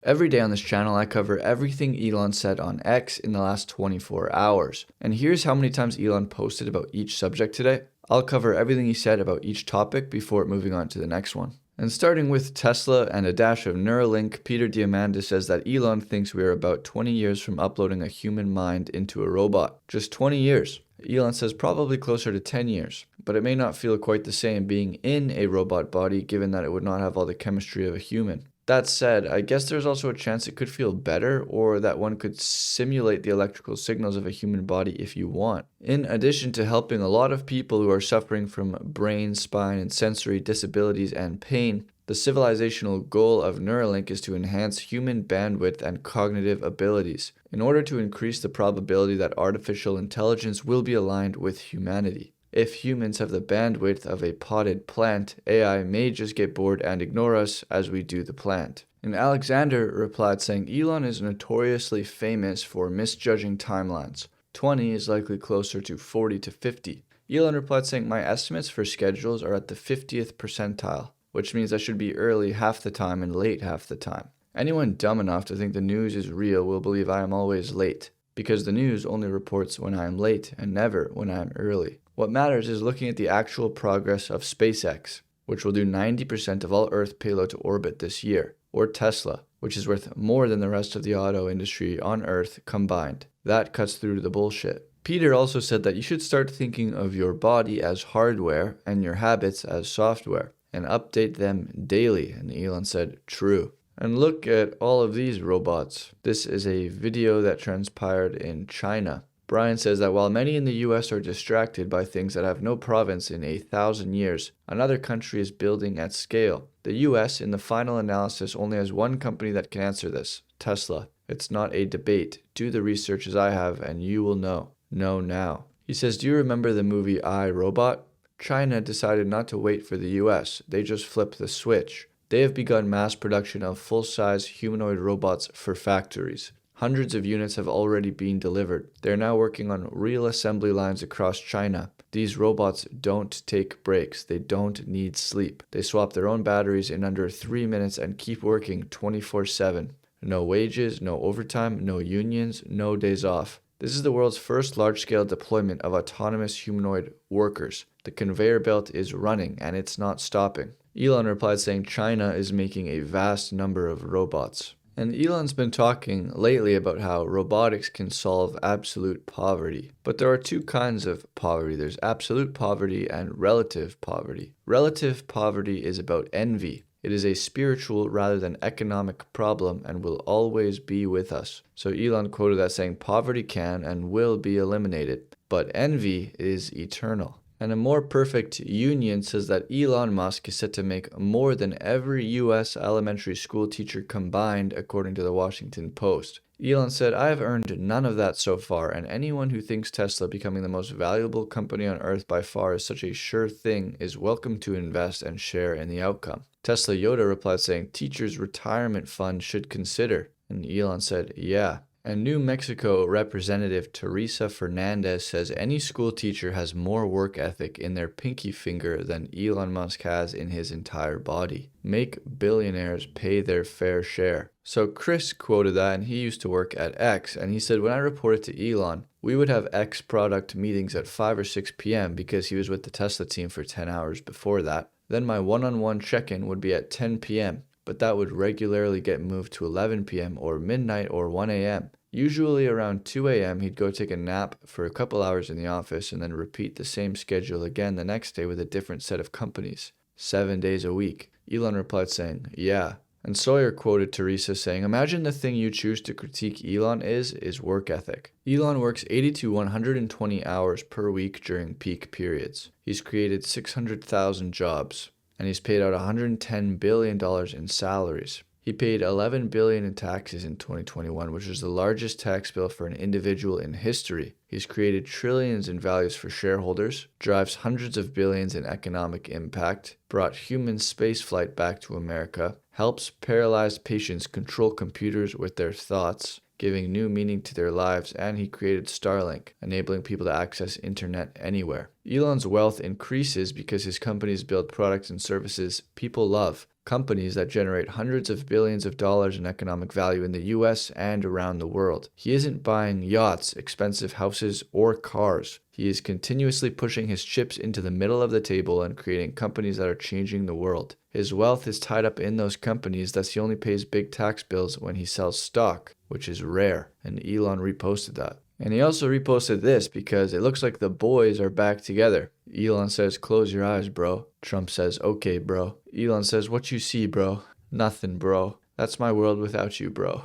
Every day on this channel, I cover everything Elon said on X in the last 24 hours. And here's how many times Elon posted about each subject today. I'll cover everything he said about each topic before moving on to the next one. And starting with Tesla and a dash of Neuralink, Peter Diamandis says that Elon thinks we are about 20 years from uploading a human mind into a robot. Just 20 years. Elon says probably closer to 10 years, but it may not feel quite the same being in a robot body given that it would not have all the chemistry of a human. That said, I guess there's also a chance it could feel better or that one could simulate the electrical signals of a human body if you want. In addition to helping a lot of people who are suffering from brain, spine, and sensory disabilities and pain, the civilizational goal of Neuralink is to enhance human bandwidth and cognitive abilities in order to increase the probability that artificial intelligence will be aligned with humanity. If humans have the bandwidth of a potted plant, AI may just get bored and ignore us as we do the plant. And Alexander replied saying Elon is notoriously famous for misjudging timelines. 20 is likely closer to 40 to 50. Elon replied saying my estimates for schedules are at the 50th percentile, which means I should be early half the time and late half the time. Anyone dumb enough to think the news is real will believe I am always late, because the news only reports when I am late and never when I am early. What matters is looking at the actual progress of SpaceX, which will do 90% of all Earth payload to orbit this year, or Tesla, which is worth more than the rest of the auto industry on Earth combined. That cuts through the bullshit. Peter also said that you should start thinking of your body as hardware and your habits as software, and update them daily, and Elon said, true. And look at all of these robots. This is a video that transpired in China. Brian says that while many in the US are distracted by things that have no provenance in 1,000 years, another country is building at scale. The US, in the final analysis, only has one company that can answer this, Tesla. It's not a debate. Do the research as I have and you will know. Know now. He says, do you remember the movie I, Robot? China decided not to wait for the US. They just flipped the switch. They have begun mass production of full-size humanoid robots for factories. Hundreds of units have already been delivered. They're now working on real assembly lines across China. These robots don't take breaks. They don't need sleep. They swap their own batteries in under 3 minutes and keep working 24/7. No wages, no overtime, no unions, no days off. This is the world's first large-scale deployment of autonomous humanoid workers. The conveyor belt is running and it's not stopping. Elon replied saying China is making a vast number of robots. And Elon's been talking lately about how robotics can solve absolute poverty. But there are two kinds of poverty. There's absolute poverty and relative poverty. Relative poverty is about envy. It is a spiritual rather than economic problem and will always be with us. So Elon quoted that saying poverty can and will be eliminated, but envy is eternal. And a more perfect union says that Elon Musk is set to make more than every US elementary school teacher combined, according to the Washington Post. Elon said, I have earned none of that so far, and anyone who thinks Tesla becoming the most valuable company on Earth by far is such a sure thing is welcome to invest and share in the outcome. Tesla Yoda replied saying, teachers' retirement fund should consider. And Elon said, yeah. And New Mexico Representative Teresa Fernandez says any school teacher has more work ethic in their pinky finger than Elon Musk has in his entire body. Make billionaires pay their fair share. So Chris quoted that, and he used to work at X, and he said when I reported to Elon, we would have X product meetings at 5 or 6 p.m. because he was with the Tesla team for 10 hours before that. Then my one-on-one check-in would be at 10 p.m., but that would regularly get moved to 11 p.m. or midnight or 1 a.m. Usually around 2 a.m. he'd go take a nap for a couple hours in the office and then repeat the same schedule again the next day with a different set of companies. 7 days a week. Elon replied saying, yeah. And Sawyer quoted Teresa saying, imagine the thing you choose to critique Elon is work ethic. Elon works 80 to 120 hours per week during peak periods. He's created 600,000 jobs. And he's paid out $110 billion in salaries. He paid $11 billion in taxes in 2021, which is the largest tax bill for an individual in history. He's created trillions in values for shareholders, drives hundreds of billions in economic impact, brought human spaceflight back to America, helps paralyzed patients control computers with their thoughts, giving new meaning to their lives, and he created Starlink, enabling people to access internet anywhere. Elon's wealth increases because his companies build products and services people love, companies that generate hundreds of billions of dollars in economic value in the US and around the world. He isn't buying yachts, expensive houses, or cars. He is continuously pushing his chips into the middle of the table and creating companies that are changing the world. His wealth is tied up in those companies, thus he only pays big tax bills when he sells stock, which is rare, and Elon reposted that. And he also reposted this because it looks like the boys are back together. Elon says, "Close your eyes, bro." Trump says, "Okay, bro." Elon says, "What you see, bro?" "Nothing, bro. That's my world without you, bro."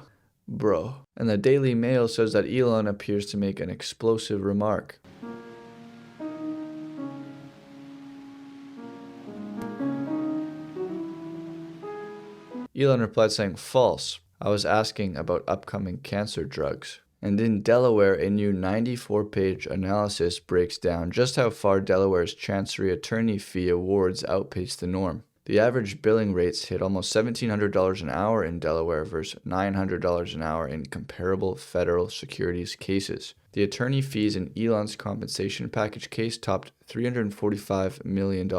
Bro. And the Daily Mail says that Elon appears to make an explosive remark. Elon replied saying, "False. I was asking about upcoming cancer drugs." And in Delaware, a new 94-page analysis breaks down just how far Delaware's chancery attorney fee awards outpace the norm. The average billing rates hit almost $1,700 an hour in Delaware versus $900 an hour in comparable federal securities cases. The attorney fees in Elon's compensation package case topped $345 million,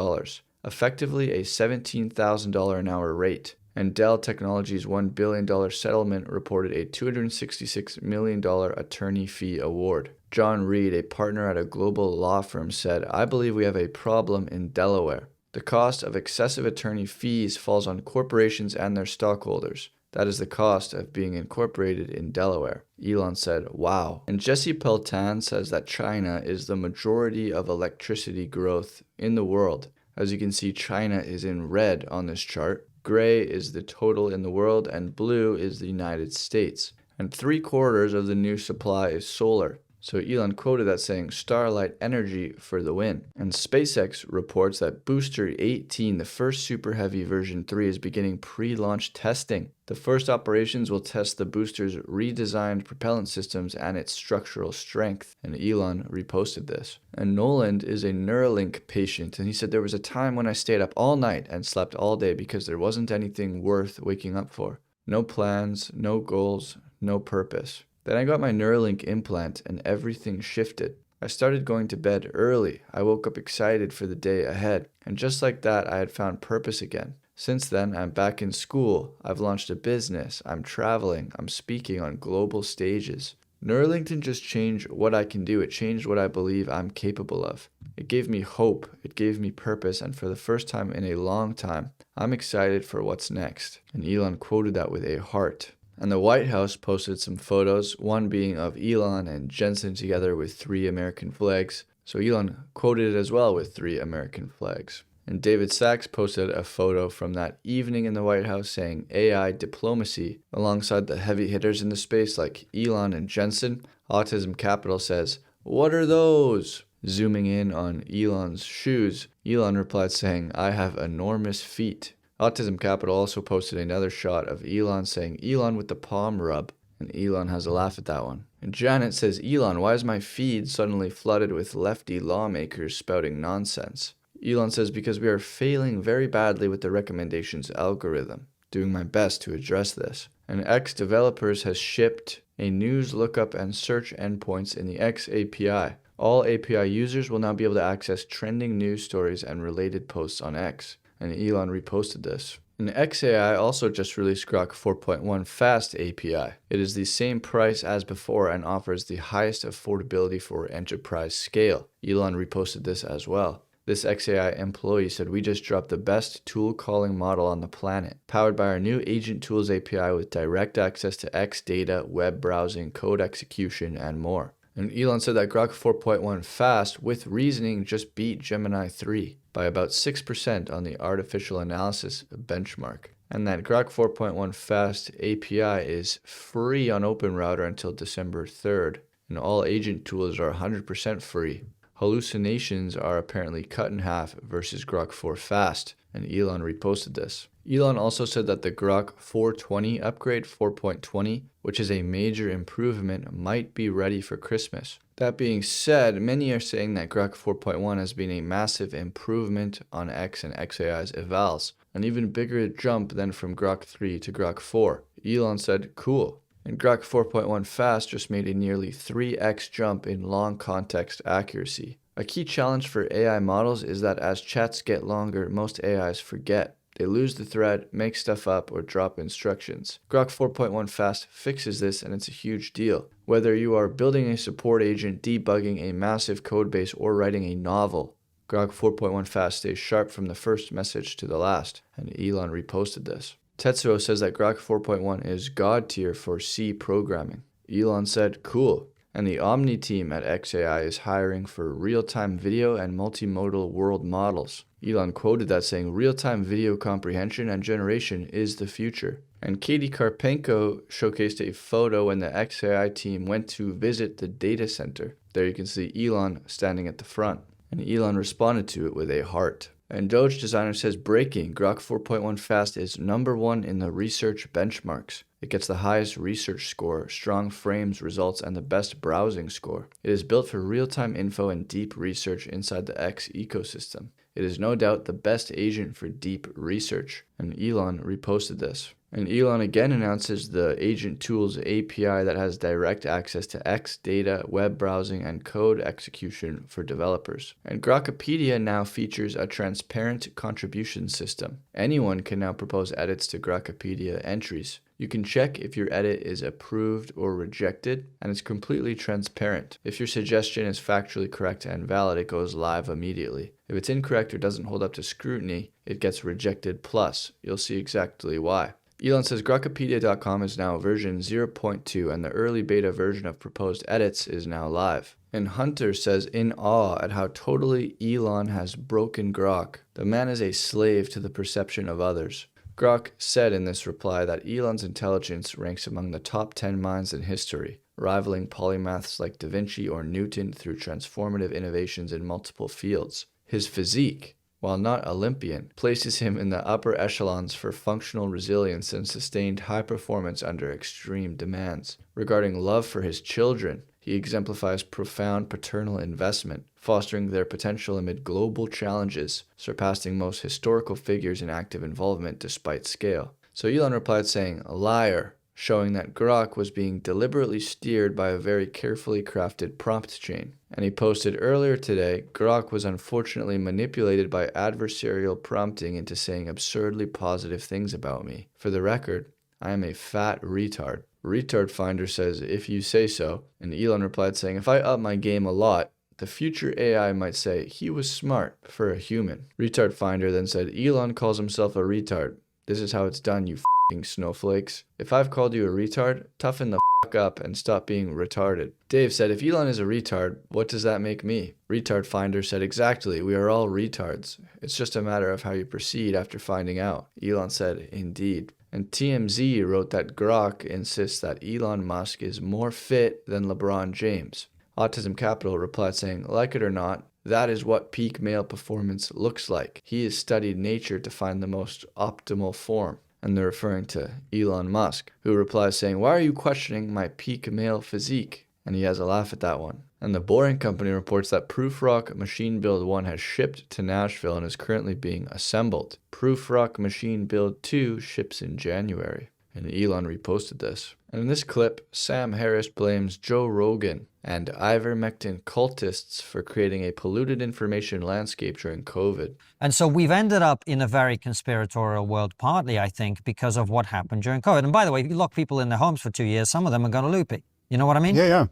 effectively a $17,000 an hour rate. And Dell Technologies' $1 billion settlement reported a $266 million attorney fee award. John Reed, a partner at a global law firm, said, "I believe we have a problem in Delaware. The cost of excessive attorney fees falls on corporations and their stockholders. That is the cost of being incorporated in Delaware." Elon said, "Wow." And Jesse Pelton says that China is the majority of electricity growth in the world. As you can see, China is in red on this chart. Gray is the total in the world, and blue is the United States. And 3/4 of the new supply is solar. So Elon quoted that saying, "Starlight energy for the win." And SpaceX reports that Booster 18, the first Super Heavy version 3, is beginning pre-launch testing. The first operations will test the booster's redesigned propellant systems and its structural strength. And Elon reposted this. And Noland is a Neuralink patient, and he said, "There was a time when I stayed up all night and slept all day because there wasn't anything worth waking up for. No plans, no goals, no purpose. Then I got my Neuralink implant and everything shifted. I started going to bed early. I woke up excited for the day ahead. And just like that, I had found purpose again. Since then, I'm back in school. I've launched a business. I'm traveling. I'm speaking on global stages. Neuralink didn't just change what I can do. It changed what I believe I'm capable of. It gave me hope. It gave me purpose. And for the first time in a long time, I'm excited for what's next." And Elon quoted that with a heart. And the White House posted some photos, one being of Elon and Jensen together with 3 American flags. So Elon quoted it as well with 3 American flags. And David Sachs posted a photo from that evening in the White House saying AI diplomacy alongside the heavy hitters in the space like Elon and Jensen. Autism Capital says, "What are those?" Zooming in on Elon's shoes, Elon replied saying, "I have enormous feet." Autism Capital also posted another shot of Elon saying, "Elon with the palm rub." And Elon has a laugh at that one. And Janet says, "Elon, why is my feed suddenly flooded with lefty lawmakers spouting nonsense?" Elon says, "Because we are failing very badly with the recommendations algorithm. Doing my best to address this." And X Developers has shipped a news lookup and search endpoints in the X API. All API users will now be able to access trending news stories and related posts on X. And Elon reposted this. And XAI also just released Grok 4.1 Fast API. It is the same price as before and offers the highest affordability for enterprise scale. Elon reposted this as well. This XAI employee said, "We just dropped the best tool calling model on the planet, powered by our new Agent Tools API with direct access to X data, web browsing, code execution, and more." And Elon said that Grok 4.1 Fast with reasoning just beat Gemini 3 by about 6% on the artificial analysis benchmark. And that Grok 4.1 Fast API is free on OpenRouter until December 3rd. And all agent tools are 100% free. Hallucinations are apparently cut in half versus Grok 4 Fast. And Elon reposted this. Elon also said that the Grok 420 upgrade 4.20, which is a major improvement, might be ready for Christmas. That being said, many are saying that Grok 4.1 has been a massive improvement on X and XAI's evals, an even bigger jump than from Grok 3 to Grok 4. Elon said, "Cool." And Grok 4.1 Fast just made a nearly 3x jump in long context accuracy. A key challenge for AI models is that as chats get longer, most AIs forget. They lose the thread, make stuff up, or drop instructions. Grok 4.1 Fast fixes this, and it's a huge deal. Whether you are building a support agent, debugging a massive codebase, or writing a novel, Grok 4.1 Fast stays sharp from the first message to the last, and Elon reposted this. Tetsuo says that Grok 4.1 is god tier for C programming. Elon said, cool. And the Omni team at XAI is hiring for real-time video and multimodal world models. Elon quoted that saying, real-time video comprehension and generation is the future. And Katie Karpenko showcased a photo when the XAI team went to visit the data center. There you can see Elon standing at the front. And Elon responded to it with a heart. And Doge Designer says, breaking, Grok 4.1 Fast is #1 in the research benchmarks. It gets the highest research score, strong frames results, and the best browsing score. It is built for real-time info and deep research inside the X ecosystem. It is no doubt the best agent for deep research. And Elon reposted this. And Elon again announces the Agent Tools API that has direct access to X data, web browsing, and code execution for developers. And Grokopedia now features a transparent contribution system. Anyone can now propose edits to Grokopedia entries. You can check if your edit is approved or rejected, and it's completely transparent. If your suggestion is factually correct and valid, it goes live immediately. If it's incorrect or doesn't hold up to scrutiny, it gets rejected plus. You'll see exactly why. Elon says Grokopedia.com is now version 0.2 and the early beta version of proposed edits is now live. And Hunter says in awe at how totally Elon has broken Grok. The man is a slave to the perception of others. Grok said in this reply that Elon's intelligence ranks among the top 10 minds in history, rivaling polymaths like Da Vinci or Newton through transformative innovations in multiple fields. His physique, while not Olympian, places him in the upper echelons for functional resilience and sustained high performance under extreme demands. Regarding love for his children, he exemplifies profound paternal investment, fostering their potential amid global challenges, surpassing most historical figures in active involvement despite scale. So Elon replied saying, liar, showing that Grok was being deliberately steered by a very carefully crafted prompt chain. And he posted earlier today, Grok was unfortunately manipulated by adversarial prompting into saying absurdly positive things about me. For the record, I am a fat retard. Retard Finder says, if you say so. And Elon replied saying, if I up my game a lot, the future AI might say, he was smart for a human. Retard Finder then said, Elon calls himself a retard. This is how it's done, you f***ing snowflakes. If I've called you a retard, toughen the f*** up and stop being retarded. Dave said, if Elon is a retard, what does that make me? Retard Finder said, exactly, we are all retards. It's just a matter of how you proceed after finding out. Elon said, indeed. And TMZ wrote that Grok insists that Elon Musk is more fit than LeBron James. Autism Capital replied saying, like it or not, that is what peak male performance looks like. He has studied nature to find the most optimal form. And they're referring to Elon Musk, who replies saying, why are you questioning my peak male physique? And he has a laugh at that one. And the Boring Company reports that Prufrock Machine Build 1 has shipped to Nashville and is currently being assembled. Prufrock Machine Build 2 ships in January. And Elon reposted this. And in this clip, Sam Harris blames Joe Rogan and ivermectin cultists for creating a polluted information landscape during COVID. And so we've ended up in a very conspiratorial world, partly, I think, because of what happened during COVID. And by the way, if you lock people in their homes for 2 years, some of them are going to loopy. You know what I mean? Yeah.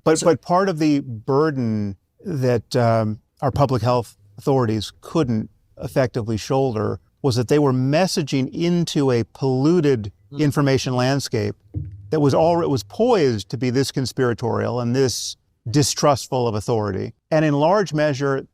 But part of the burden that our public health authorities couldn't effectively shoulder was that they were messaging into a polluted information landscape that was poised to be this conspiratorial and this distrustful of authority. And in large measure,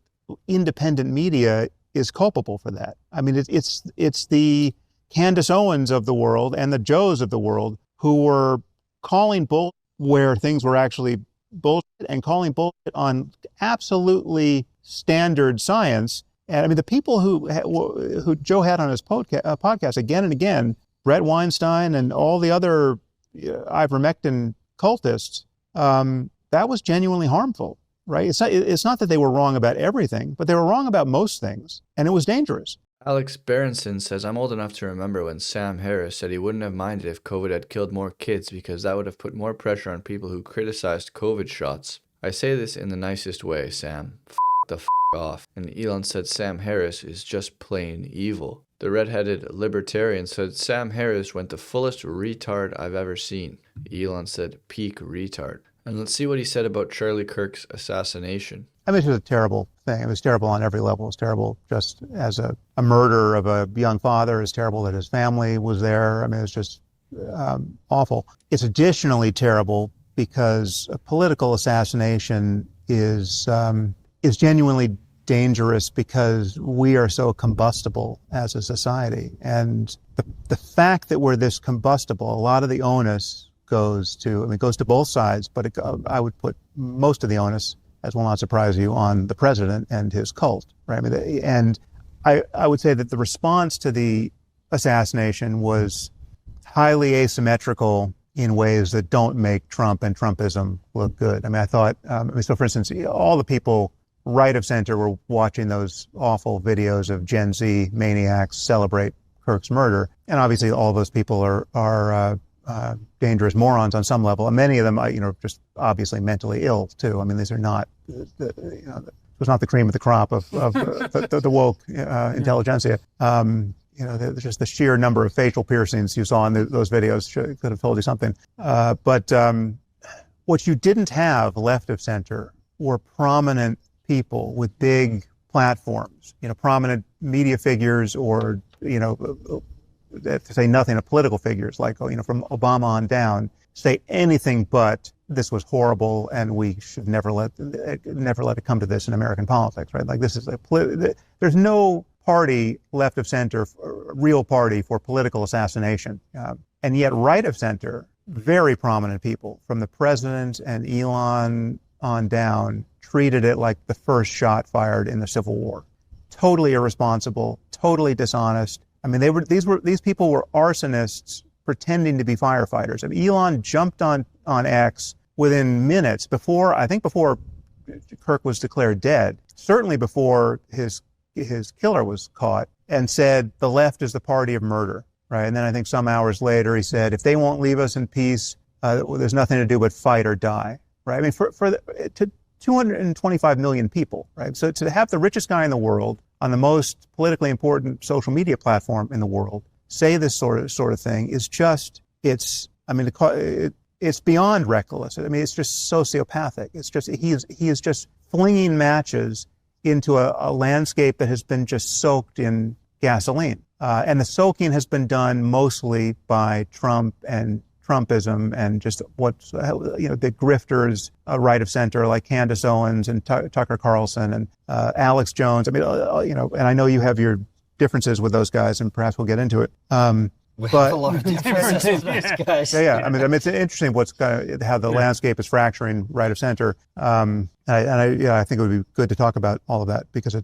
independent media is culpable for that. I mean, it's the Candace Owens of the world and the Joes of the world who were calling bullshit where things were actually bullshit and calling bullshit on absolutely standard science. And I mean, the people who Joe had on his podcast again and again, Brett Weinstein and all the other ivermectin cultists, that was genuinely harmful, right? It's not that they were wrong about everything, but they were wrong about most things, and it was dangerous. Alex Berenson says, I'm old enough to remember when Sam Harris said he wouldn't have minded if COVID had killed more kids because that would have put more pressure on people who criticized COVID shots. I say this in the nicest way, Sam. The off. And Elon said Sam Harris is just plain evil. The redheaded libertarian said Sam Harris went the fullest retard I've ever seen. Elon said peak retard. And let's see what he said about Charlie Kirk's assassination. I mean, it was a terrible thing. It was terrible on every level. It was terrible just as a murder of a young father. It was terrible that his family was there. I mean, it was just awful. It's additionally terrible because a political assassination is genuinely dangerous because we are so combustible as a society. And the fact that we're this combustible, a lot of the onus goes to both sides, but I would put most of the onus, as will not surprise you, on the president and his cult, right? I mean, and I would say that the response to the assassination was highly asymmetrical in ways that don't make Trump and Trumpism look good. I mean, I thought, so for instance, all the people right of center were watching those awful videos of Gen Z maniacs celebrate Kirk's murder. And obviously all those people are dangerous morons on some level. And many of them, just obviously mentally ill too. I mean, these are not, it was not the cream of the crop of the woke intelligentsia. Just the sheer number of facial piercings you saw in those videos could have told you something. But what you didn't have left of center were prominent people with big platforms, prominent media figures or, to say nothing of political figures like, from Obama on down, say anything but this was horrible and we should never let it come to this in American politics, right? Like this is there's no party left of center, real party for political assassination. And yet right of center, very prominent people from the president and Elon on down treated it like the first shot fired in the Civil War. Totally irresponsible, totally dishonest. I mean, these people were arsonists pretending to be firefighters. I mean, Elon jumped on X within minutes before Kirk was declared dead, certainly before his killer was caught, and said the left is the party of murder, right? And then I think some hours later he said, if they won't leave us in peace, there's nothing to do but fight or die, right? I mean, to 225 million people, right? So to have the richest guy in the world on the most politically important social media platform in the world say this sort of thing is just, it's beyond reckless. I mean, it's just sociopathic. It's just, he is just flinging matches into a landscape that has been just soaked in gasoline. And the soaking has been done mostly by Trump and Trumpism and just the grifters right of center like Candace Owens and Tucker Carlson and Alex Jones. I mean, and I know you have your differences with those guys, and perhaps we'll get into it. We have a lot of differences with those guys. Yeah. I mean, it's interesting how the landscape is fracturing right of center. I think it would be good to talk about all of that because I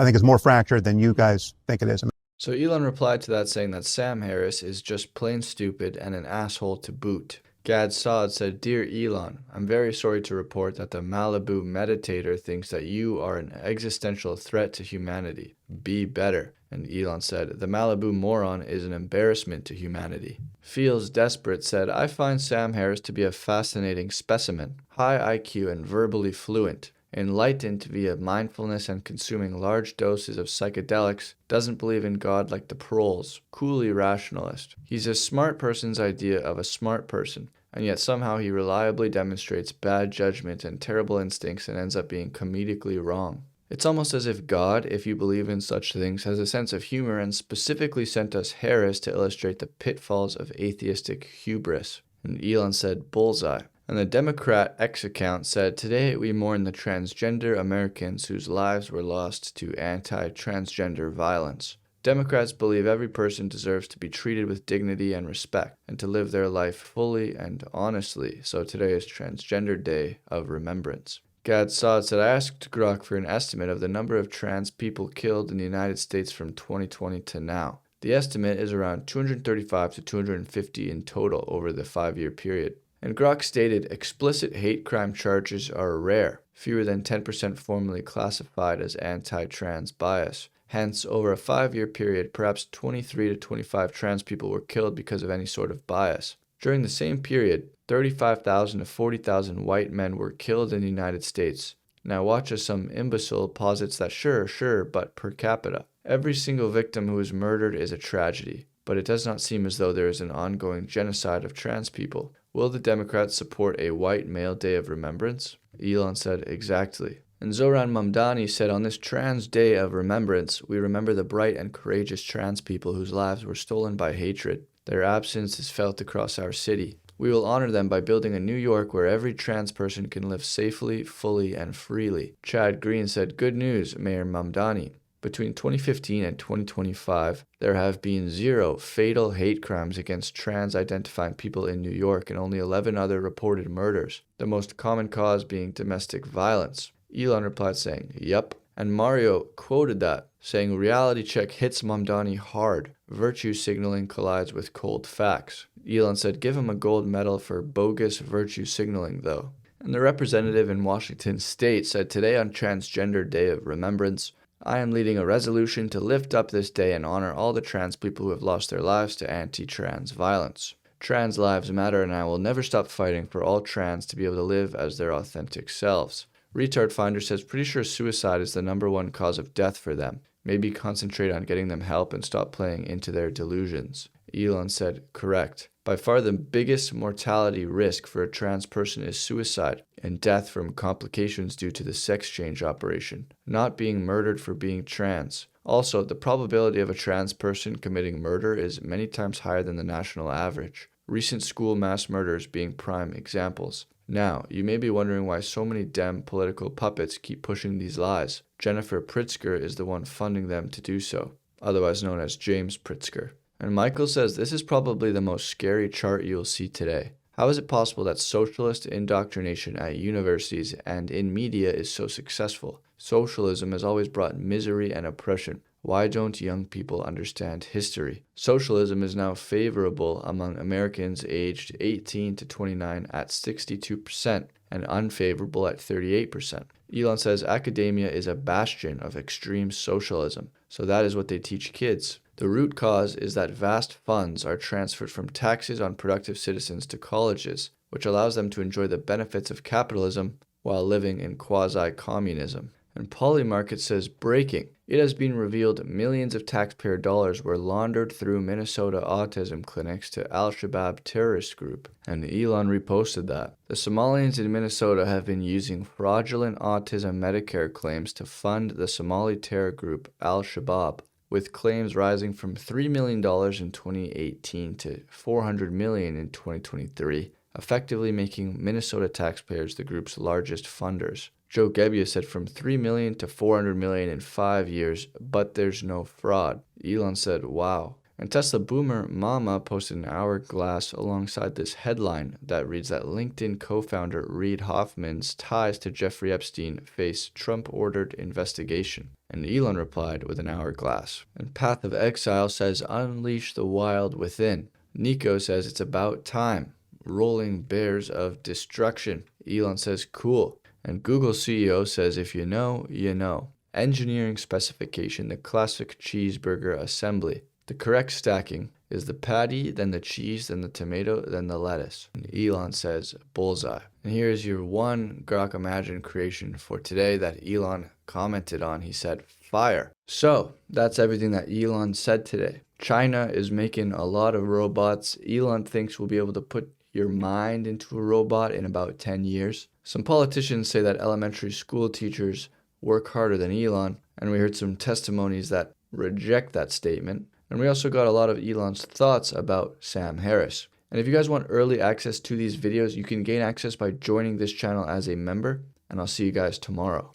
think it's more fractured than you guys think it is. So Elon replied to that saying that Sam Harris is just plain stupid and an asshole to boot. Gad Saad said, Dear Elon, I'm very sorry to report that the Malibu meditator thinks that you are an existential threat to humanity. Be better. And Elon said, the Malibu moron is an embarrassment to humanity. Feels Desperate said, I find Sam Harris to be a fascinating specimen, high IQ and verbally fluent. Enlightened via mindfulness and consuming large doses of psychedelics, doesn't believe in God like the proles, coolly rationalist. He's a smart person's idea of a smart person, and yet somehow he reliably demonstrates bad judgment and terrible instincts and ends up being comedically wrong. It's almost as if God, if you believe in such things, has a sense of humor and specifically sent us Harris to illustrate the pitfalls of atheistic hubris. And Elon said, bullseye. And the Democrat X account said, today we mourn the transgender Americans whose lives were lost to anti-transgender violence. Democrats believe every person deserves to be treated with dignity and respect and to live their life fully and honestly, so today is Transgender Day of Remembrance. Gad Saad said, I asked Grok for an estimate of the number of trans people killed in the United States from 2020 to now. The estimate is around 235 to 250 in total over the 5-year period. And Grok stated explicit hate crime charges are rare, fewer than 10% formally classified as anti-trans bias. Hence, over a 5-year period, perhaps 23 to 25 trans people were killed because of any sort of bias. During the same period, 35,000 to 40,000 white men were killed in the United States. Now watch as some imbecile posits that sure, but per capita. Every single victim who is murdered is a tragedy, but it does not seem as though there is an ongoing genocide of trans people. Will the Democrats support a white male day of remembrance? Elon said, exactly. And Zoran Mamdani said, on this trans day of remembrance, we remember the bright and courageous trans people whose lives were stolen by hatred. Their absence is felt across our city. We will honor them by building a New York where every trans person can live safely, fully, and freely. Chad Green said, good news, Mayor Mamdani. Between 2015 and 2025, there have been 0 fatal hate crimes against trans-identifying people in New York and only 11 other reported murders, the most common cause being domestic violence. Elon replied saying, yup. And Mario quoted that, saying, reality check hits Mamdani hard. Virtue signaling collides with cold facts. Elon said, give him a gold medal for bogus virtue signaling, though. And the representative in Washington state said, today on Transgender Day of Remembrance, I am leading a resolution to lift up this day and honor all the trans people who have lost their lives to anti-trans violence. Trans lives matter, and I will never stop fighting for all trans to be able to live as their authentic selves. Retard Finder says, pretty sure suicide is the #1 cause of death for them. Maybe concentrate on getting them help and stop playing into their delusions. Elon said, correct. By far the biggest mortality risk for a trans person is suicide and death from complications due to the sex change operation, not being murdered for being trans. Also, the probability of a trans person committing murder is many times higher than the national average. Recent school mass murders being prime examples. Now, you may be wondering why so many Dem political puppets keep pushing these lies. Jennifer Pritzker is the one funding them to do so, otherwise known as James Pritzker. And Michael says this is probably the most scary chart you'll see today. How is it possible that socialist indoctrination at universities and in media is so successful? Socialism has always brought misery and oppression. Why don't young people understand history? Socialism is now favorable among Americans aged 18 to 29 at 62% and unfavorable at 38%. Elon says academia is a bastion of extreme socialism, so that is what they teach kids. The root cause is that vast funds are transferred from taxes on productive citizens to colleges, which allows them to enjoy the benefits of capitalism while living in quasi-communism. And Polymarket says, breaking. It has been revealed millions of taxpayer dollars were laundered through Minnesota autism clinics to Al-Shabaab terrorist group. And Elon reposted that. The Somalians in Minnesota have been using fraudulent autism Medicare claims to fund the Somali terror group Al-Shabaab, with claims rising from $3 million in 2018 to $400 million in 2023, effectively making Minnesota taxpayers the group's largest funders. Joe Gebbia said from $3 million to $400 million in 5 years, but there's no fraud. Elon said, wow. And Tesla boomer Mama posted an hourglass alongside this headline that reads that LinkedIn co-founder Reid Hoffman's ties to Jeffrey Epstein face Trump-ordered investigation. And Elon replied with an hourglass. And Path of Exile says, unleash the wild within. Nico says, it's about time. Rolling bears of destruction. Elon says, cool. And Google CEO says, if you know, you know. Engineering specification, the classic cheeseburger assembly. The correct stacking is the patty, then the cheese, then the tomato, then the lettuce. And Elon says, bullseye. And here's your one Grok Imagine creation for today that Elon commented on. He said, fire. So that's everything that Elon said today. China is making a lot of robots. Elon thinks we'll be able to put your mind into a robot in about 10 years. Some politicians say that elementary school teachers work harder than Elon, and we heard some testimonies that reject that statement. And we also got a lot of Elon's thoughts about Sam Harris. And if you guys want early access to these videos, you can gain access by joining this channel as a member, and I'll see you guys tomorrow.